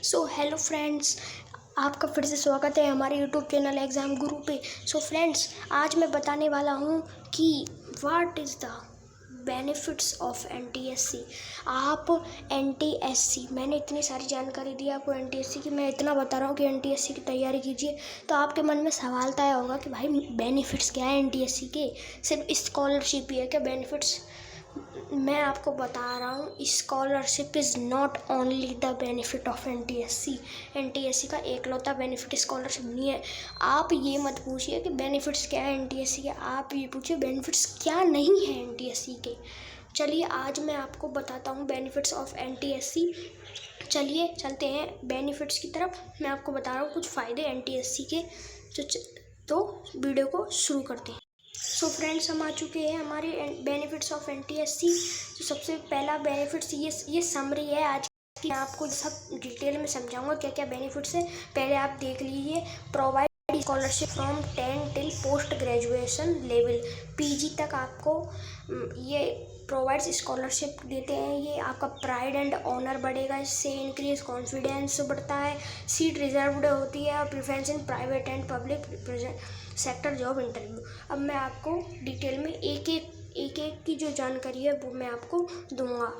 So hello friends, आपका फिर से स्वागत है हमारे यूट्यूब चैनल एग्ज़ाम गुरु पे। सो फ्रेंड्स, आज मैं बताने वाला हूँ कि what is the benefits of NTSC। आप NTSC, मैंने इतनी सारी जानकारी दी आपको NTSC की, मैं इतना बता रहा हूँ कि NTSC की तैयारी कीजिए। तो आपके मन में सवाल तय होगा कि भाई बेनिफिट्स क्या है NTSC के, सिर्फ स्कॉलरशिप ही है क्या बेनिफिट्स? मैं आपको बता रहा हूँ, scholarship is not only the benefit of NTSC का एकलौता बेनिफिट स्कॉलरशिप नहीं है। आप ये मत पूछिए कि बेनिफिट्स क्या है NTSC के, आप ये पूछिए बेनिफिट्स क्या नहीं है NTSC के। चलिए आज मैं आपको बताता हूँ बेनिफिट्स ऑफ NTSC। चलिए चलते हैं बेनिफिट्स की तरफ। मैं आपको बता रहा हूँ कुछ फ़ायदे NTSC के, तो वीडियो को शुरू करते हैं। सो फ्रेंड्स, हम आ चुके हैं हमारे बेनिफिट्स ऑफ NTSC। तो सबसे पहला बेनिफिट्स ये समरी है आज की, मैं आपको सब डिटेल में समझाऊंगा क्या क्या बेनिफिट्स है। पहले आप देख लीजिए। Provide scholarship from 10 till post graduation level, PG तक आपको ये प्रोवाइड्स स्कॉलरशिप देते हैं। ये आपका प्राइड एंड ऑनर बढ़ेगा, इससे इंक्रीज कॉन्फिडेंस बढ़ता है। सीट रिजर्व्ड होती है, preference in private and public sector job interview. अब मैं आपको डिटेल में एक एक की जो जानकारी है वो मैं आपको दूंगा।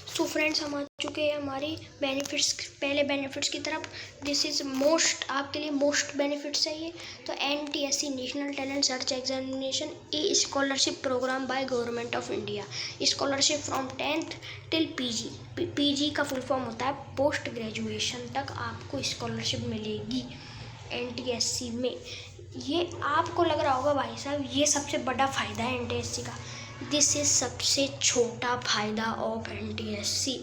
सो फ्रेंड्स, हम आ चुके हैं हमारे बेनिफिट्स, पहले बेनिफिट्स की तरफ। दिस इज़ मोस्ट, आपके लिए मोस्ट बेनिफिट्स है ये। तो NTSC national talent search examination a scholarship programme by government of India. Scholarship from 10th till PG का फुल फॉर्म होता है पोस्ट ग्रेजुएशन तक आपको स्कॉलरशिप मिलेगी NTSC में। ये आपको लग रहा होगा भाई साहब ये सबसे बड़ा फ़ायदा है NTSC का। दिस इज़ सबसे छोटा फ़ायदा ऑफ NTSC।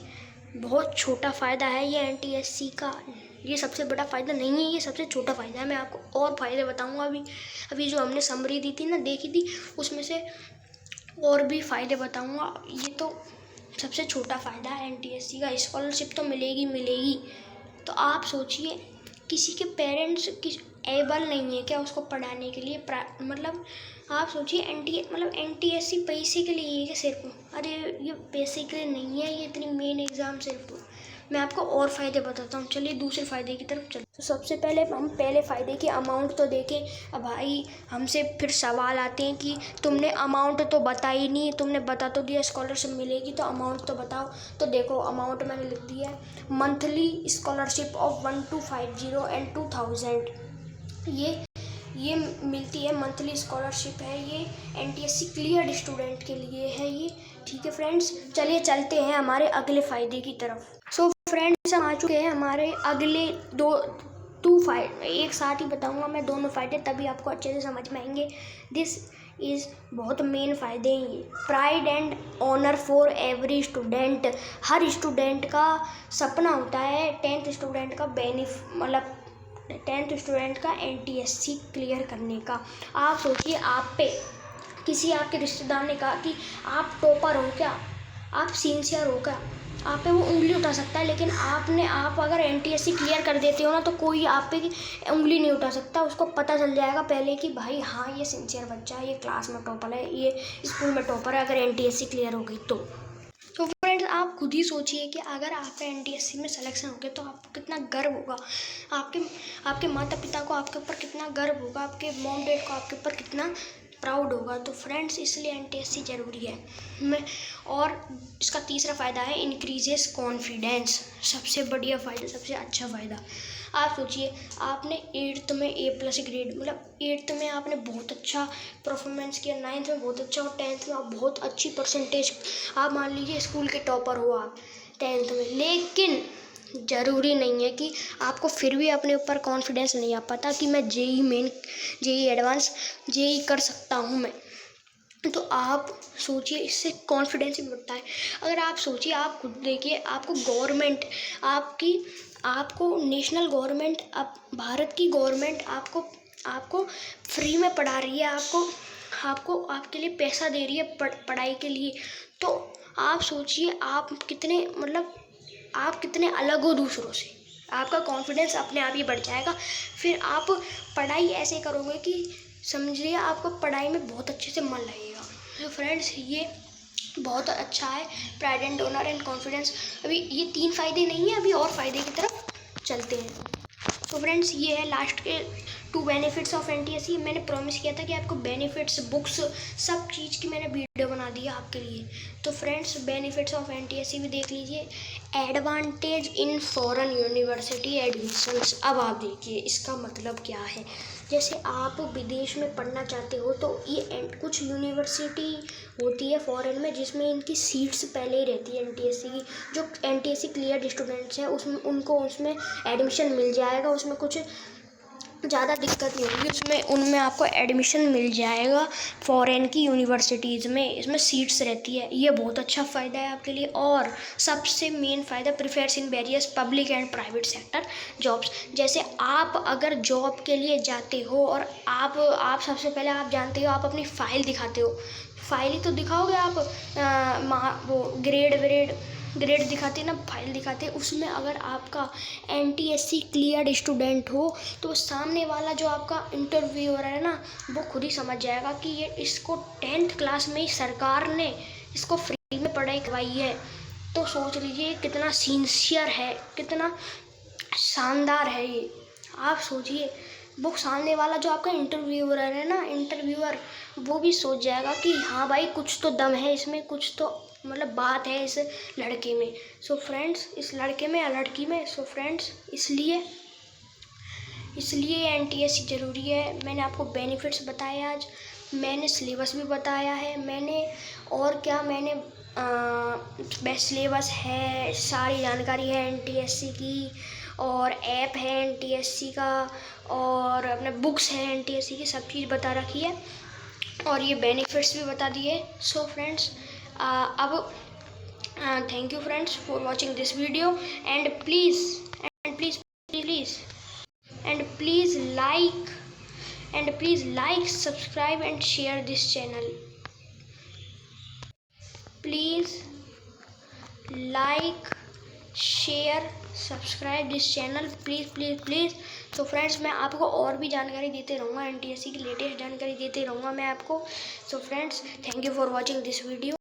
बहुत छोटा फ़ायदा है ये NTSC का, ये सबसे बड़ा फ़ायदा नहीं है, ये सबसे छोटा फ़ायदा है। मैं आपको और फ़ायदे बताऊंगा। अभी जो हमने समरी दी थी ना, देखी थी, उसमें से और भी फ़ायदे बताऊंगा। ये तो सबसे छोटा फ़ायदा है NTSC का। स्कॉलरशिप तो मिलेगी। तो आप सोचिए, किसी के पेरेंट्स एबल नहीं है क्या उसको पढ़ाने के लिए, मतलब आप सोचिए NTSC पैसे के लिए है क्या सिर्फ? अरे ये पैसे के लिए नहीं है, ये इतनी मेन एग्ज़ाम सिर्फ। मैं आपको और फ़ायदे बताता हूँ। चलिए दूसरे फ़ायदे की तरफ चलते। तो सबसे पहले हम पहले फ़ायदे की अमाउंट तो देखें। अब भाई हमसे फिर सवाल आते हैं कि तुमने अमाउंट तो बताई नहीं, तुमने बता तो दिया स्कॉलरशिप मिलेगी, तो अमाउंट तो बताओ। तो देखो अमाउंट मैंने लिख दिया है, मंथली स्कॉलरशिप ऑफ 1250 एंड 2000। ये मिलती है, मंथली स्कॉलरशिप है ये, NTSC क्लियर्ड स्टूडेंट के लिए है ये। ठीक है फ्रेंड्स, चलिए चलते हैं हमारे अगले फ़ायदे की तरफ। सो फ्रेंड्स, हम आ चुके हैं हमारे अगले टू फाइव, एक साथ ही बताऊंगा मैं दोनों फ़ायदे, तभी आपको अच्छे से समझ में आएंगे। दिस इज़ बहुत मेन फ़ायदे हैं ये। Pride and honour for every student, हर स्टूडेंट का सपना होता है 10th स्टूडेंट का 10th स्टूडेंट का NTSC क्लियर करने का। आप सोचिए, आप पे किसी आपके रिश्तेदार ने कहा कि आप टॉपर हो क्या, आप सिंसियर हो क्या, आप पे वो उंगली उठा सकता है, लेकिन आप अगर NTSC क्लियर कर देते हो ना, तो कोई आप पे उंगली नहीं उठा सकता। उसको पता चल जाएगा पहले कि भाई हाँ ये सिंसियर बच्चा है, ये क्लास में टॉपर है, ये स्कूल में टॉपर है, अगर NTSC क्लियर हो गई तो फ्रेंड्स आप खुद ही सोचिए कि अगर आपका NTSC में सिलेक्शन हो गया तो आपको कितना गर्व होगा, आपके माता पिता को आपके ऊपर कितना गर्व होगा, आपके मॉम डैड को आपके ऊपर कितना प्राउड होगा। तो फ्रेंड्स इसलिए NTSC ज़रूरी है। और इसका तीसरा फ़ायदा है इंक्रीजेस कॉन्फिडेंस। सबसे बढ़िया फ़ायदा, सबसे अच्छा फ़ायदा। आप सोचिए, आपने 8th में A+ ग्रेड, मतलब 8th में आपने बहुत अच्छा परफॉर्मेंस किया, 9th में बहुत अच्छा और 10th में आप बहुत अच्छी परसेंटेज, आप मान लीजिए स्कूल के टॉपर हो आप 10th में, लेकिन ज़रूरी नहीं है कि आपको फिर भी अपने ऊपर कॉन्फिडेंस नहीं आ पाता कि मैं JEE main, JEE advance, JEE कर सकता हूँ मैं। तो आप सोचिए, इससे कॉन्फिडेंस भी बढ़ता है। अगर आप सोचिए, आप खुद देखिए, आपको गवर्नमेंट, आपको नेशनल गवर्नमेंट, भारत की गवर्नमेंट आपको फ्री में पढ़ा रही है, आपको आपके लिए पैसा दे रही है पढ़ाई के लिए। तो आप सोचिए, आप कितने अलग हो दूसरों से, आपका कॉन्फिडेंस अपने आप ही बढ़ जाएगा। फिर आप पढ़ाई ऐसे करोगे कि समझिए आपको पढ़ाई में बहुत अच्छे से मन लगेगा। तो फ्रेंड्स ये बहुत अच्छा है, pride and honour and confidence. अभी ये 3 फ़ायदे नहीं हैं, अभी और फ़ायदे की तरफ चलते हैं। तो फ्रेंड्स ये है लास्ट के 2 बेनिफिट्स ऑफ एनटीएससी। मैंने प्रॉमिस किया था कि आपको बेनिफिट्स, बुक्स, सब चीज़ की मैंने वीडियो बना दी है आपके लिए। तो फ्रेंड्स बेनिफिट्स ऑफ एनटीएससी भी देख लीजिए। Advantage in foreign university admissions. अब आप देखिए इसका मतलब क्या है। जैसे आप विदेश में पढ़ना चाहते हो तो ये कुछ यूनिवर्सिटी होती है फॉरेन में जिसमें इनकी सीट्स पहले ही रहती है एनटीएससी की। जो एनटीएससी क्लियर स्टूडेंट्स हैं उसमें उनको उसमें एडमिशन मिल जाएगा, उसमें कुछ ज़्यादा दिक्कत नहीं होगी, उसमें उनमें आपको एडमिशन मिल जाएगा फॉरेन की यूनिवर्सिटीज़ में। इसमें सीट्स रहती है, ये बहुत अच्छा फ़ायदा है आपके लिए। और सबसे मेन फ़ायदा prefers in various public and private sector jobs. जैसे आप अगर जॉब के लिए जाते हो और आप सबसे पहले आप जानते हो, आप अपनी फ़ाइल दिखाते हो, फाइल ही तो दिखाओगे आप, वो ग्रेड दिखाते ना, फाइल दिखाते। उसमें अगर आपका एनटीएससी क्लियर्ड स्टूडेंट हो तो सामने वाला जो आपका इंटरव्यूअर है ना, वो खुद ही समझ जाएगा कि ये इसको 10th क्लास में ही सरकार ने इसको फ्री में पढ़ाई करवाई है। तो सोच लीजिए कितना सिंसियर है, कितना शानदार है ये। आप सोचिए, वो सामने वाला जो आपका इंटरव्यूअर है ना, वो भी सोच जाएगा कि हाँ भाई कुछ तो दम है इसमें, कुछ तो मतलब बात है इस लड़के में। सो फ्रेंड्स, इस लड़के में या लड़की में। सो फ्रेंड्स इसलिए एनटीएससी ज़रूरी है। मैंने आपको बेनिफिट्स बताए आज, मैंने सिलेबस भी बताया है, मैंने और क्या मैंने बेस्ट सिलेबस है, सारी जानकारी है एनटीएससी की, और ऐप है एनटीएससी का, और अपने बुक्स हैं एनटीएससी की, सब चीज़ बता रखी है और ये बेनिफिट्स भी बता दिए। सो फ्रेंड्स अब thank you friends for watching this video and please like, subscribe and share this channel. Please like, share, subscribe this channel, please. तो फ्रेंड्स मैं आपको और भी जानकारी देते रहूँगा, एनटीएससी की लेटेस्ट जानकारी देते रहूँगा मैं आपको। So friends thank you for watching this video.